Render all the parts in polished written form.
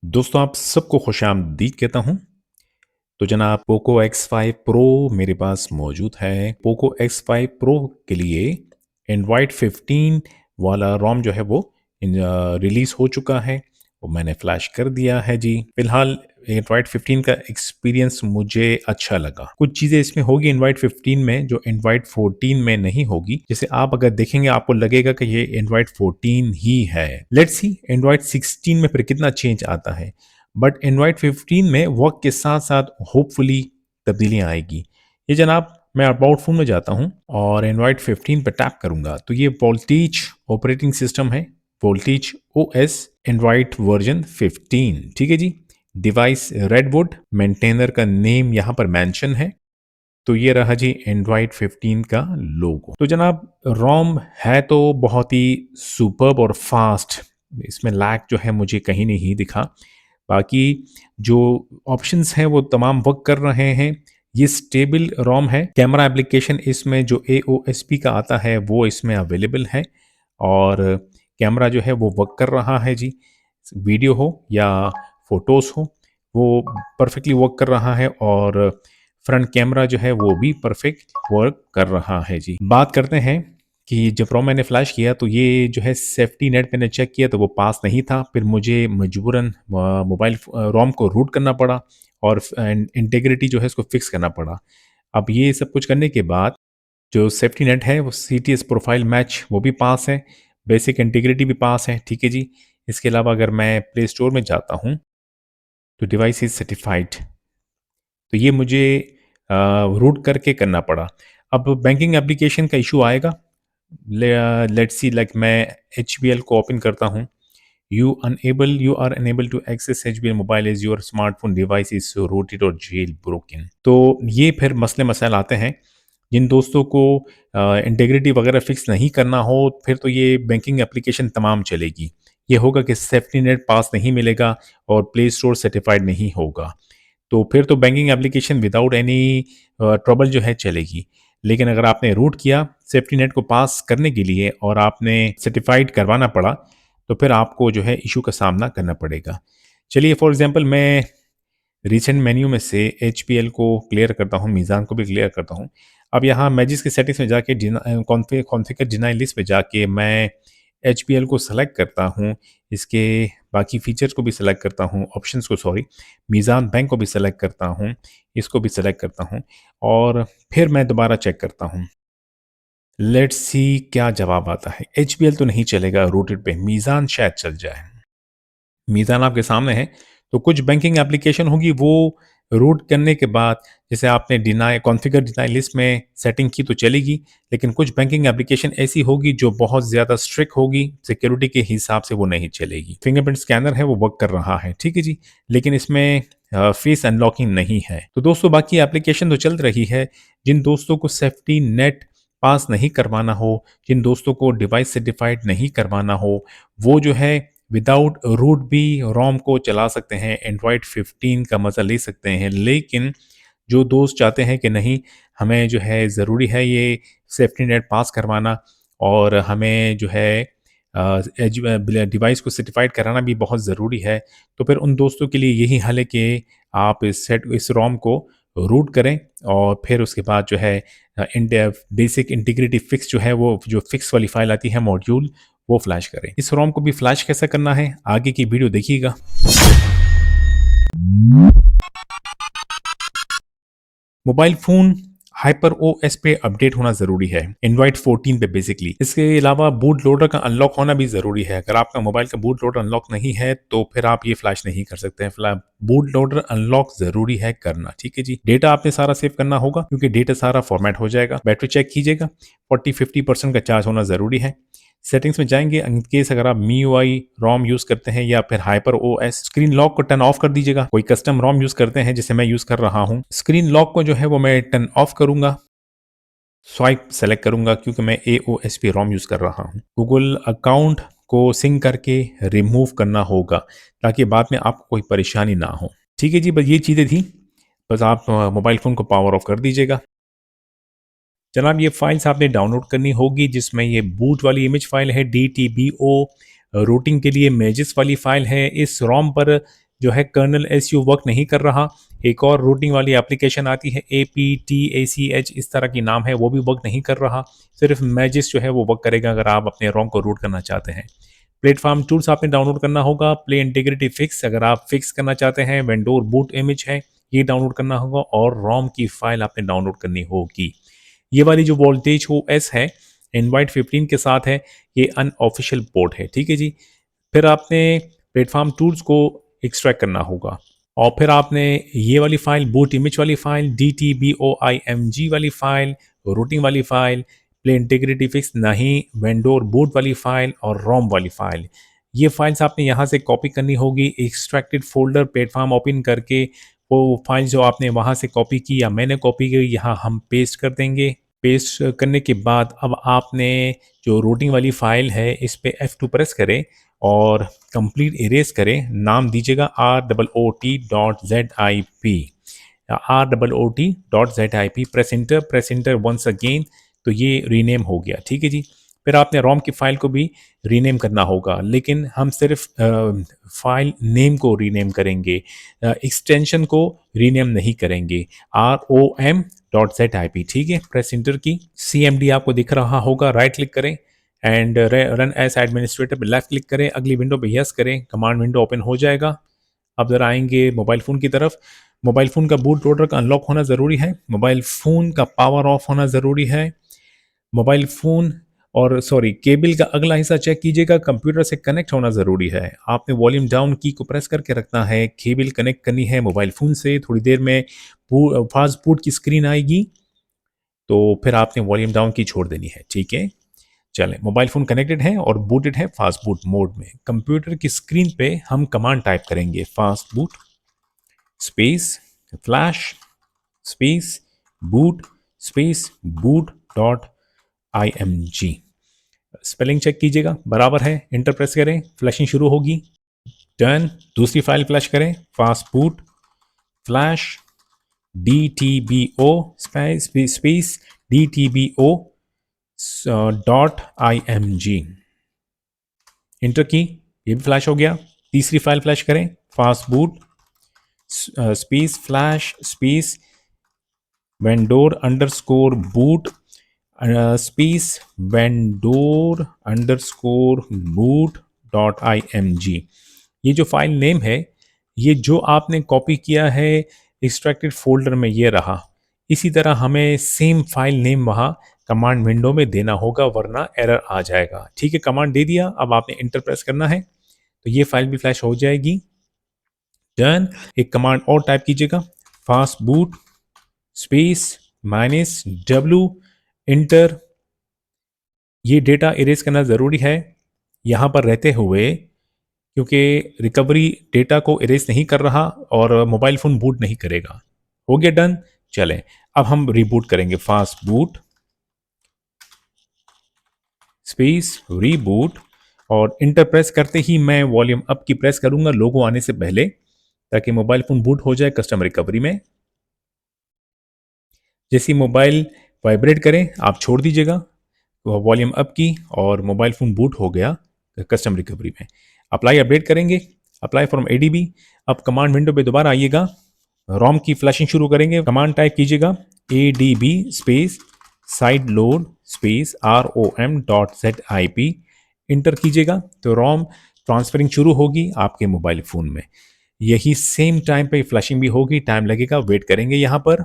दोस्तों आप सबको खुशामदीद कहता हूँ। तो जनाब पोको X5 Pro मेरे पास मौजूद है। पोको X5 Pro के लिए एंड्रॉयड 15 वाला रोम जो है वो रिलीज़ हो चुका है। वो मैंने फ्लैश कर दिया है जी। फ़िलहाल एंड्रॉयड 15 का एक्सपीरियंस मुझे अच्छा लगा। कुछ चीज़ें इसमें होगी एंड्रॉयड 15 में जो एंड्रॉयड 14 में नहीं होगी। जैसे आप अगर देखेंगे आपको लगेगा कि ये एंड्रॉयड 14 ही है। लेट्स सी एंड्रॉयड 16 में फिर कितना चेंज आता है। बट एंड्रॉयड 15 में वक्त के साथ साथ होपफुली तब्दीलियां आएगी। ये जनाब मैं अबाउट फोन में जाता हूं और एंड्रॉयड 15 पर टैप करूंगा तो ये वोल्टेज ऑपरेटिंग सिस्टम है। Voltage OS Android version 15। ठीक है जी। डिवाइस रेडवुड, मेंटेनर का नेम यहाँ पर मेंशन है। तो ये रहा जी एंड्रॉयड 15 का लोगो। तो जनाब रोम है तो बहुत ही सुपर्ब और फास्ट। इसमें लैग जो है मुझे कहीं नहीं दिखा। बाकी जो ऑप्शंस हैं वो तमाम वर्क कर रहे हैं। ये स्टेबल रोम है। कैमरा एप्लीकेशन इसमें जो AOSP का आता है वो इसमें अवेलेबल है और कैमरा जो है वो वर्क कर रहा है जी। वीडियो हो या फोटोज़ हो वो परफेक्टली वर्क कर रहा है और फ्रंट कैमरा जो है वो भी परफेक्ट वर्क कर रहा है जी। बात करते हैं कि जब रोम मैंने फ्लैश किया तो ये जो है सेफ्टी नेट मैंने चेक किया तो वो पास नहीं था। फिर मुझे मजबूरन मोबाइल रोम को रूट करना पड़ा और इंटीग्रिटी जो है इसको फिक्स करना पड़ा। अब ये सब कुछ करने के बाद जो सेफ्टी नेट है वो CTS प्रोफाइल मैच वो भी पास है, बेसिक इंटीग्रिटी भी पास है। ठीक है जी। इसके अलावा अगर मैं प्ले स्टोर में जाता हूँ तो डिवाइस इज सर्टिफाइड। तो ये मुझे रूट करके करना पड़ा। अब बैंकिंग एप्लीकेशन का इशू आएगा। लेट्स सी लाइक मैं HBL को ओपन करता हूँ। You are unable to access HBL mobile as your smartphone device is rooted और जेल ब्रोकन। तो ये फिर मसले मसाइल आते हैं। जिन दोस्तों को इंटीग्रिटी वगैरह फिक्स नहीं करना हो फिर तो ये बैंकिंग एप्लीकेशन तमाम चलेगी। ये होगा कि सेफ्टी नेट पास नहीं मिलेगा और प्ले स्टोर सर्टिफाइड नहीं होगा। तो फिर तो banking application without any trouble जो है चलेगी। लेकिन अगर आपने रूट किया सेफ्टी नेट को पास करने के लिए और आपने सर्टिफाइड करवाना पड़ा तो फिर आपको जो है इशू का सामना करना पड़ेगा। चलिए फॉर एग्जांपल मैं रिसेंट मेन्यू में से HPL को क्लियर करता हूँ, मीज़ान को भी क्लियर करता हूँ। अब यहाँ मैजिस के सेटिंग्स में जाके कॉन्फ़िगर डिनाई लिस्ट में जाके मैं HPL को सेलेक्ट करता हूँ। इसके बाकी फीचर्स को भी सेलेक्ट करता हूँ, ऑप्शंस को सॉरी, मीज़ान बैंक को भी सेलेक्ट करता हूँ, इसको भी सेलेक्ट करता हूँ और फिर मैं दोबारा चेक करता हूँ। लेट्स सी क्या जवाब आता है। HPL तो नहीं चलेगा रूटेड पे, मीज़ान शायद चल जाए। मीज़ान आपके सामने है। तो कुछ बैंकिंग एप्लीकेशन होगी वो रूट करने के बाद जैसे आपने डिनाई कॉन्फ़िगर डिनाई लिस्ट में सेटिंग की तो चलेगी। लेकिन कुछ बैंकिंग एप्लीकेशन ऐसी होगी जो बहुत ज़्यादा स्ट्रिक्ट होगी, सिक्योरिटी के हिसाब से वो नहीं चलेगी। फिंगरप्रिंट स्कैनर है वो वर्क कर रहा है। ठीक है जी। लेकिन इसमें फेस अनलॉकिंग नहीं है। तो दोस्तों बाकी एप्लीकेशन तो चल रही है। जिन दोस्तों को सेफ्टी नेट पास नहीं करवाना हो, जिन दोस्तों को डिवाइस सर्टिफाइड नहीं करवाना हो, वो जो है विदाउट रूट भी रोम को चला सकते हैं, एंड्रॉयड 15 का मज़ा ले सकते हैं। लेकिन जो दोस्त चाहते हैं कि नहीं हमें जो है ज़रूरी है ये सेफ्टी नेट पास करवाना और हमें जो है डिवाइस को सर्टिफाइड कराना भी बहुत ज़रूरी है, तो फिर उन दोस्तों के लिए यही हल है कि आप इस रोम को रूट करें और फिर उसके बाद जो है बेसिक इंटीग्रिटी फिक्स जो है वो जो फिक्स वाली फाइल आती है मॉड्यूल वो फ्लैश करें। इस रोम को भी फ्लैश कैसे करना है आगे की वीडियो देखिएगा। मोबाइल फोन हाइपर OS पे अपडेट होना जरूरी है, एंड्रॉइड 14 पे बेसिकली। इसके अलावा बूट लोडर का अनलॉक होना भी जरूरी है। अगर आपका मोबाइल का बूट लोडर अनलॉक नहीं है तो फिर आप ये फ्लैश नहीं कर सकते हैं। बूट लोडर अनलॉक जरूरी है करना। ठीक है जी। डेटा आपने सारा सेव करना होगा क्योंकि डेटा सारा फॉर्मेट हो जाएगा। बैटरी चेक कीजिएगा, 40-50% का चार्ज होना जरूरी है। सेटिंग्स में जाएंगे, इन केस अगर आप MIUI रोम यूज करते हैं या फिर हाइपर OS, स्क्रीन लॉक को टर्न ऑफ कर दीजिएगा। कोई कस्टम रोम यूज करते हैं जैसे मैं यूज कर रहा हूं, स्क्रीन लॉक को जो है वो मैं टर्न ऑफ करूंगा, स्वाइप सेलेक्ट करूंगा क्योंकि मैं AOSP रोम यूज कर रहा हूं। गूगल अकाउंट को सिंक करके रिमूव करना होगा ताकि बाद में आपको कोई परेशानी ना हो। ठीक है जी। बस ये चीजें थी। बस आप मोबाइल फोन को पावर ऑफ कर दीजिएगा। जनाब ये फाइल्स आपने डाउनलोड करनी होगी जिसमें ये बूट वाली इमेज फाइल है, DTBO रूटिंग के लिए मेजिस वाली फाइल है। इस रोम पर जो है कर्नल एसयू वर्क नहीं कर रहा। एक और रूटिंग वाली एप्लीकेशन आती है APTACH, इस तरह की नाम है, वो भी वर्क नहीं कर रहा। सिर्फ मैजिस जो है वो वर्क करेगा अगर आप अपने रोम को रूट करना चाहते हैं। प्लेटफॉर्म टूल्स आपने डाउनलोड करना होगा। प्ले इंटीग्रिटी फिक्स अगर आप फिक्स करना चाहते हैं। वेंडोर बूट इमेज है, ये डाउनलोड करना होगा। और रोम की फाइल आपने डाउनलोड करनी होगी। ये वाली जो वोल्टेज OS है इनवाइट 15 के साथ है, ये अनऑफिशियल पोर्ट है, ठीक है जी। फिर आपने प्लेटफॉर्म टूल्स को एक्सट्रैक्ट करना होगा और फिर आपने ये वाली फाइल, बूट इमेज वाली फाइल, DTBOIMG वाली फाइल, रूटिंग वाली फाइल, प्ले इंटीग्रिटी फिक्स नहीं, वेंडोर बूट वाली फाइल और रोम वाली फाइल, ये फाइल्स आपने यहाँ से कॉपी करनी होगी। एक्सट्रैक्टेड फोल्डर प्लेटफॉर्म ओपन करके वो फाइल जो आपने वहाँ से कॉपी की या मैंने कॉपी की, यहाँ हम पेस्ट कर देंगे। पेस्ट करने के बाद अब आपने जो रूटिंग वाली फाइल है इस पर F2 प्रेस करें और कंप्लीट इरेज करें। नाम दीजिएगा ROOT.zip, ROOT.zip। Press inter once again, तो ये रीनेम हो गया, ठीक है जी। फिर आपने रोम की फाइल को भी रीनेम करना होगा, लेकिन हम सिर्फ फाइल नेम को रीनेम करेंगे, एक्सटेंशन को रीनेम नहीं करेंगे। ROM.zip, ठीक है। प्रेस इंटर की, CMD आपको दिख रहा होगा, राइट क्लिक करें एंड रन एज एडमिनिस्ट्रेटर पे लेफ्ट क्लिक करें। अगली विंडो पे यस करें, कमांड विंडो ओपन हो जाएगा। अब जरा आएंगे मोबाइल फ़ोन की तरफ। मोबाइल फ़ोन का बूट लोडर का अनलॉक होना ज़रूरी है। मोबाइल फ़ोन का पावर ऑफ होना ज़रूरी है। मोबाइल फ़ोन और केबल का अगला हिस्सा चेक कीजिएगा, कंप्यूटर से कनेक्ट होना ज़रूरी है। आपने वॉल्यूम डाउन की को प्रेस करके रखना है, केबल कनेक्ट करनी है मोबाइल फ़ोन से। थोड़ी देर में फास्ट बूट की स्क्रीन आएगी, तो फिर आपने वॉल्यूम डाउन की छोड़ देनी है, ठीक है। चलें, मोबाइल फ़ोन कनेक्टेड है और बूटेड है फास्ट बूट मोड में। कंप्यूटर की स्क्रीन पे हम कमांड टाइप करेंगे, fast boot space flash space boot space boot dot IMG। Spelling check कीजिएगा, बराबर है, इंटर प्रेस करें, फ्लैशिंग शुरू होगी। डन। दूसरी फाइल फ्लैश करें, fast boot flash DTBO space DTBO .IMG, inter की, ये भी फ्लैश हो गया। तीसरी फाइल फ्लैश करें, fast boot space flash space vendor underscore boot space vendor underscore boot .IMG। ये जो फाइल नेम है, ये जो आपने कॉपी किया है एक्सट्रैक्टेड फोल्डर में, ये रहा। इसी तरह हमें सेम फाइल नेम वहाँ कमांड विंडो में देना होगा, वरना एरर आ जाएगा, ठीक है। कमांड दे दिया, अब आपने इंटर प्रेस करना है, तो ये फाइल भी फ्लैश हो जाएगी। डन। एक कमांड और टाइप कीजिएगा, fast boot space -W, inter. ये डेटा इरेज करना ज़रूरी है यहाँ पर रहते हुए, क्योंकि रिकवरी डेटा को इरेज नहीं कर रहा और मोबाइल फ़ोन बूट नहीं करेगा। हो गया डन। चलें, अब हम रिबूट करेंगे, फास्ट बूट स्पेस रीबूट, और इंटर प्रेस करते ही मैं वॉल्यूम अप की प्रेस करूंगा लोगो आने से पहले, ताकि मोबाइल फ़ोन बूट हो जाए कस्टम रिकवरी में। जैसे मोबाइल वाइब्रेट करें आप छोड़ दीजिएगा वॉल्यूम अप की, और मोबाइल फ़ोन बूट हो गया कस्टम रिकवरी में। अप्लाई अपडेट करेंगे, अप्लाई फ्रॉम ADB। अब कमांड विंडो पे दोबारा आइएगा, रोम की फ्लैशिंग शुरू करेंगे। कमांड टाइप कीजिएगा ADB space side load space ROM.zip, inter कीजिएगा, तो रोम ट्रांसफरिंग शुरू होगी आपके मोबाइल फ़ोन में। यही सेम टाइम पे फ्लैशिंग भी होगी, टाइम लगेगा, वेट करेंगे यहाँ पर।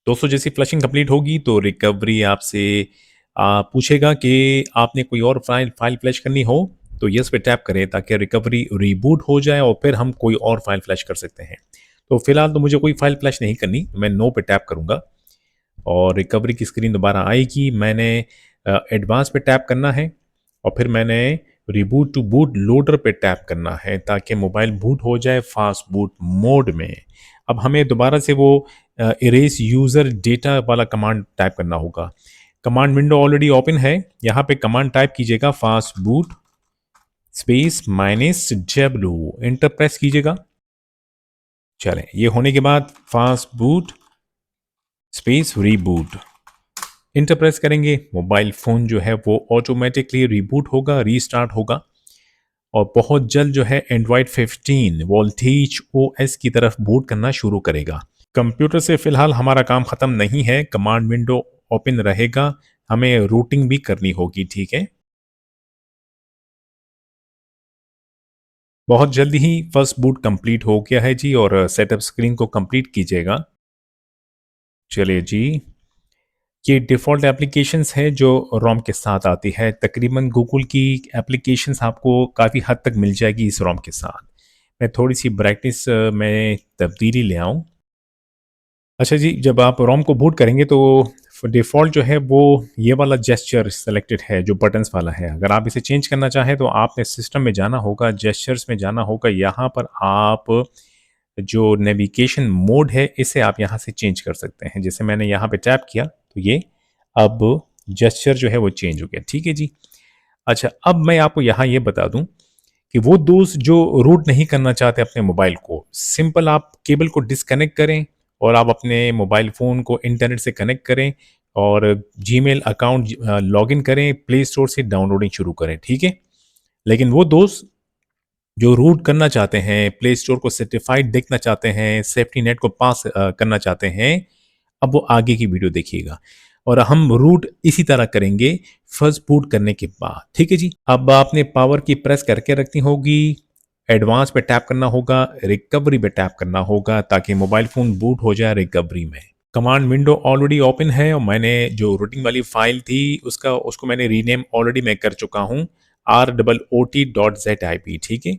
दोस्तों, जैसी फ्लशिंग कंप्लीट होगी तो रिकवरी आपसे पूछेगा कि आपने कोई और फाइल फ्लैश करनी हो, तो यस पे टैप करें ताकि रिकवरी रीबूट हो जाए और फिर हम कोई और फाइल फ्लैश कर सकते हैं। तो फिलहाल तो मुझे कोई फाइल फ्लैश नहीं करनी, मैं नो पे टैप करूँगा और रिकवरी की स्क्रीन दोबारा आएगी। मैंने एडवांस पे टैप करना है और फिर मैंने रिबूट टू बूट लोडर पे टैप करना है ताकि मोबाइल बूट हो जाए फास्ट बूट मोड में। अब हमें दोबारा से वो इरेज यूज़र डेटा वाला कमांड टाइप करना होगा। कमांड विंडो ऑलरेडी ओपन है, यहाँ पे कमांड टाइप कीजिएगा, fast boot space -W, enter press कीजिएगा। चलें, ये होने के बाद fast boot space reboot, enter press करेंगे, मोबाइल फ़ोन जो है वो ऑटोमेटिकली रिबूट होगा, रीस्टार्ट होगा और बहुत जल्द जो है एंड्रॉयड 15 वोल्टेज ओएस की तरफ बूट करना शुरू करेगा। कंप्यूटर से फ़िलहाल हमारा काम ख़त्म नहीं है, कमांड विंडो ओपन रहेगा, हमें रूटिंग भी करनी होगी, ठीक है? बहुत जल्दी ही फर्स्ट बूट कंप्लीट हो गया है जी और सेटअप स्क्रीन को कंप्लीट कीजिएगा। चलिए जी, ये डिफ़ॉल्ट एप्लीकेशंस है जो रोम के साथ आती है। तकरीबन गूगल की एप्लीकेशंस आपको काफ़ी हद तक मिल जाएगी इस रोम के साथ। मैं थोड़ी-सी ब्राइटनेस में तब्दीली ले आऊँ। अच्छा जी, जब आप रोम को बूट करेंगे तो डिफ़ॉल्ट जो है वो ये वाला जेस्चर सेलेक्टेड है जो बटन्स वाला है। अगर आप इसे चेंज करना चाहें तो आपने सिस्टम में जाना होगा, जेस्चर्स में जाना होगा। यहाँ पर आप जो नेविगेशन मोड है इसे आप यहाँ से चेंज कर सकते हैं। जैसे मैंने यहाँ पे टैप किया तो ये अब जेस्चर जो है वो चेंज हो गया। ठीक है जी। अच्छा, अब मैं आपको यहाँ ये बता दूँ कि वो दोस्त जो रूट नहीं करना चाहते अपने मोबाइल को, सिंपल आप केबल को डिस्कनेक्ट करें और आप अपने मोबाइल फ़ोन को इंटरनेट से कनेक्ट करें और जीमेल अकाउंट लॉगिन करें, प्ले स्टोर से डाउनलोडिंग शुरू करें, ठीक है? लेकिन वो दोस्त जो रूट करना चाहते हैं, प्ले स्टोर को सर्टिफ़ाइड देखना चाहते हैं, सेफ्टी नेट को पास करना चाहते हैं, अब वो आगे की वीडियो देखिएगा और हम रूट इसी तरह करेंगे फर्स्ट बूट करने के बाद, ठीक है जी। अब आपने पावर की प्रेस करके रखनी होगी, एडवांस पे टैप करना होगा, रिकवरी पे टैप करना होगा ताकि मोबाइल फ़ोन बूट हो जाए रिकवरी में। कमांड विंडो ऑलरेडी ओपन है और मैंने जो रूटिंग वाली फाइल थी उसको मैंने रीनेम ऑलरेडी मैं कर चुका हूँ ROOT.ZIP, ठीक है।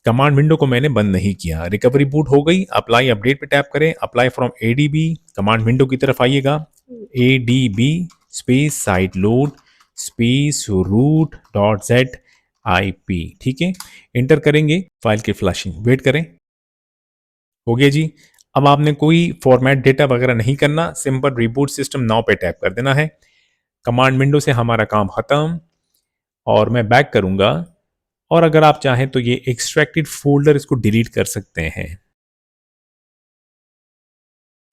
कमांड विंडो को मैंने बंद नहीं किया, रिकवरी बूट हो गई। अप्लाई अपडेट पे टैप करें, apply from ADB, command window की तरफ आइएगा, ADB space side load space root dot Z I P, ठीक है। इंटर करेंगे, फाइल की फ्लैशिंग वेट करें। हो गया जी। अब आपने कोई फॉर्मेट डेटा वगैरह नहीं करना, सिंपल रिबूट सिस्टम नाउ पे टैप कर देना है। कमांड विंडो से हमारा काम खत्म और मैं बैक करूंगा और अगर आप चाहें तो ये एक्सट्रैक्टेड फोल्डर इसको डिलीट कर सकते हैं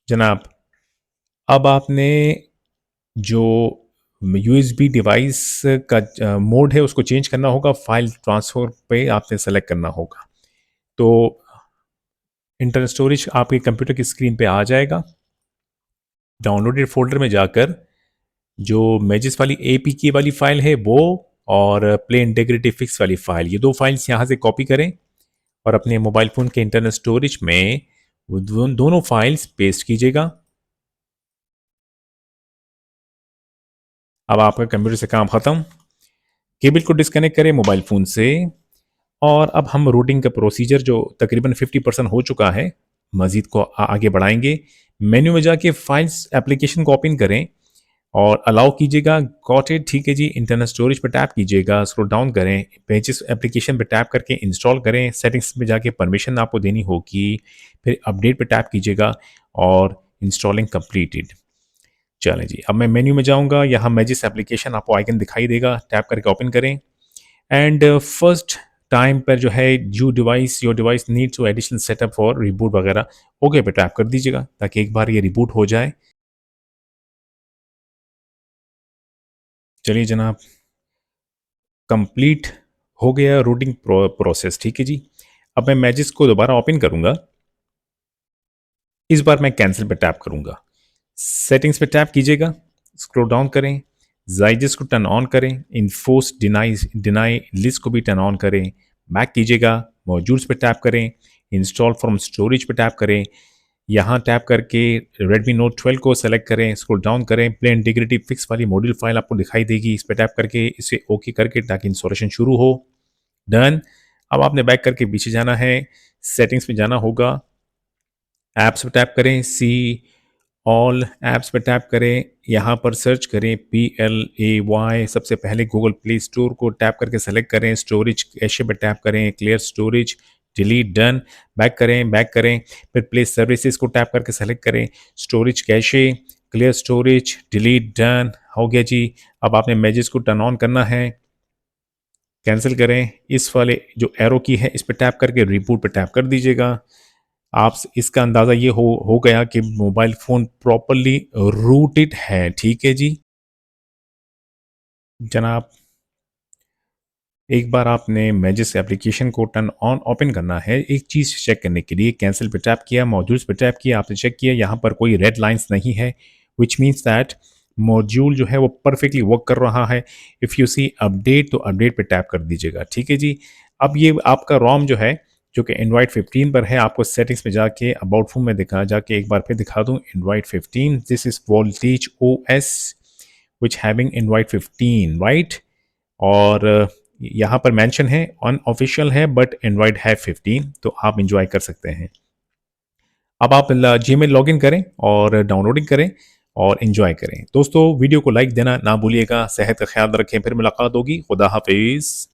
जनाब। अब आपने जो यूएसबी डिवाइस का मोड है उसको चेंज करना होगा, फाइल ट्रांसफर पे आपने सेलेक्ट करना होगा। तो इंटरनल स्टोरेज आपके कंप्यूटर की स्क्रीन पे आ जाएगा। डाउनलोडेड फोल्डर में जाकर जो मैजिस वाली एपीके वाली फाइल है वो और प्ले इंटीग्रिटी फिक्स वाली फाइल, ये दो फाइल्स यहाँ से कॉपी करें और अपने मोबाइल फ़ोन के इंटरनल स्टोरेज में वो दोनों फाइल्स पेस्ट कीजिएगा। अब आपका कंप्यूटर से काम ख़त्म। केबल को डिस्कनेक्ट करें मोबाइल फ़ोन से और अब हम रूटिंग का प्रोसीजर जो तकरीबन 50% हो चुका है, मज़ीद को आगे बढ़ाएंगे। मेन्यू में जाके फाइल्स एप्लीकेशन को ओपन करें और अलाउ कीजिएगा, गॉट इट, ठीक है जी। इंटरनल स्टोरेज पर टैप कीजिएगा, स्क्रॉल डाउन करें, पेजेस एप्लीकेशन पर टैप करके इंस्टॉल करें, सेटिंग्स में जाके परमिशन आपको देनी होगी, फिर अपडेट पे टैप कीजिएगा और इंस्टॉलिंग कंप्लीटेड। चलें जी, अब मैं मेन्यू में जाऊंगा, यहाँ मैजिस एप्लीकेशन आपको आइकन दिखाई देगा, टैप करके ओपन करें एंड फर्स्ट टाइम पर जो है your device needs to additional setup for reboot वगैरह ओके पे टैप कर दीजिएगा ताकि एक बार ये रिबूट हो जाए। चलिए जनाब, कंप्लीट हो गया रूटिंग प्रोसेस, ठीक है जी। अब मैं मैजिस को दोबारा ओपन करूंगा, इस बार मैं कैंसिल पे टैप करूंगा। सेटिंग्स पे टैप कीजिएगा, स्क्रॉल डाउन करें, जाइजिस को टर्न ऑन करें, इन्फोर्स डिनाई डिनाई लिस्ट को भी टर्न ऑन करें, बैक कीजिएगा, मॉड्यूल्स पे टैप करें, इंस्टॉल फ्रॉम स्टोरेज पे टैप करें, यहाँ टैप करके Redmi Note 12 को सेलेक्ट करें, स्क्रॉल डाउन करें, प्ले इंटीग्रिटी फिक्स वाली मॉड्यूल फाइल आपको दिखाई देगी, इस पे टैप करके इसे ओके करके ताकि इंस्टॉलेशन शुरू हो। डन। अब आपने बैक करके पीछे जाना है, सेटिंग्स में जाना होगा, ऐप्स पे टैप करें, सी ऑल ऐप्स पे टैप करें, यहाँ पर सर्च करें PLAY, सबसे पहले गूगल प्ले स्टोर को टैप करके सेलेक्ट करें, स्टोरेज कैशे पे टैप करें, clear storage, delete, done. Back करें, फिर प्ले सर्विसेज को टैप करके सेलेक्ट करें, storage cache, clear storage, delete, done. हो गया जी। अब आपने मैजेस को टर्न ऑन करना है, कैंसिल करें, इस वाले जो एरो की है इस पर टैप करके रिबूट पे टैप कर दीजिएगा। आप इसका अंदाज़ा ये हो गया कि मोबाइल फ़ोन प्रॉपर्ली रूटेड है, ठीक है जी। जनाब, एक बार आपने मैजिस एप्लीकेशन को टर्न ऑन ओपन करना है, एक चीज़ चेक करने के लिए कैंसिल पे टैप किया, मॉड्यूल्स पे टैप किया, आपने चेक किया यहाँ पर कोई रेड लाइन्स नहीं है, व्हिच मीन्स दैट मॉड्यूल जो है वो परफेक्टली वर्क कर रहा है। इफ़ यू सी अपडेट तो अपडेट पे टैप कर दीजिएगा, ठीक है जी। अब ये आपका रोम जो है, जो कि एंड्रॉइड 15 पर है, आपको सेटिंग्स में जाके अबाउट फ़ोन में जाके एक बार फिर दिखा दूँ Android 15, this is voltage OS which having Android 15 right. और यहाँ पर मेंशन है अनऑफिशियल है बट एंड्रॉइड है 15, तो आप इंजॉय कर सकते हैं। अब आप जीमेल लॉगिन करें और डाउनलोडिंग करें और इंजॉय करें। दोस्तों, वीडियो को लाइक देना ना भूलिएगा। सेहत का ख्याल रखें, फिर मुलाकात होगी। खुदा हाफिज़।